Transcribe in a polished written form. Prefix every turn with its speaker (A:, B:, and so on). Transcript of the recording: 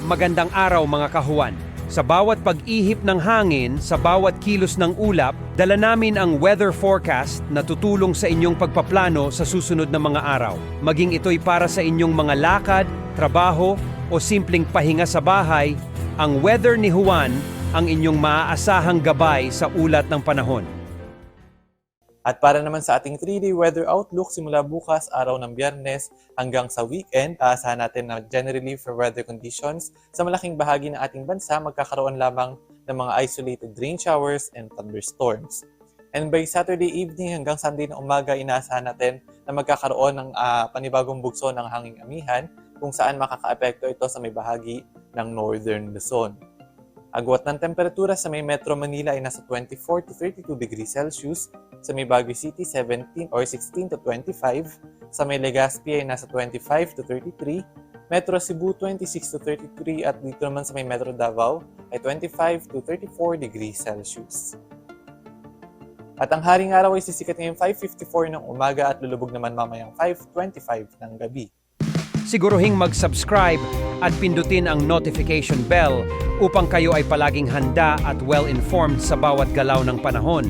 A: Magandang araw mga kahuwan. Sa bawat pag-ihip ng hangin, sa bawat kilos ng ulap, dala namin ang weather forecast na tutulong sa inyong pagpaplano sa susunod na mga araw. Maging ito'y para sa inyong mga lakad, trabaho o simpleng pahinga sa bahay, ang weather ni Juan ang inyong maaasahang gabay sa ulat ng panahon.
B: At para naman sa ating 3-day weather outlook simula bukas, araw ng Biyernes hanggang sa weekend, aasahan natin na generally for weather conditions sa malaking bahagi ng ating bansa magkakaroon lamang ng mga isolated rain showers and thunderstorms. And by Saturday evening hanggang Sunday na umaga, inaasahan natin na magkakaroon ng panibagong bugso ng hanging amihan kung saan makakaapekto ito sa may bahagi ng Northern Luzon. Agwat ng temperatura sa may Metro Manila ay nasa 24 to 32 degrees Celsius, sa may Baguio City 17 or 16 to 25, sa may Legazpi ay nasa 25 to 33, Metro Cebu 26 to 33 at dito naman sa may Metro Davao ay 25 to 34 degrees Celsius. At ang haring araw ay sisikat ngayong 5:54 ng umaga at lulubog naman mamayang 5:25 ng gabi.
A: Siguruhing mag-subscribe at pindutin ang notification bell upang kayo ay palaging handa at well-informed sa bawat galaw ng panahon.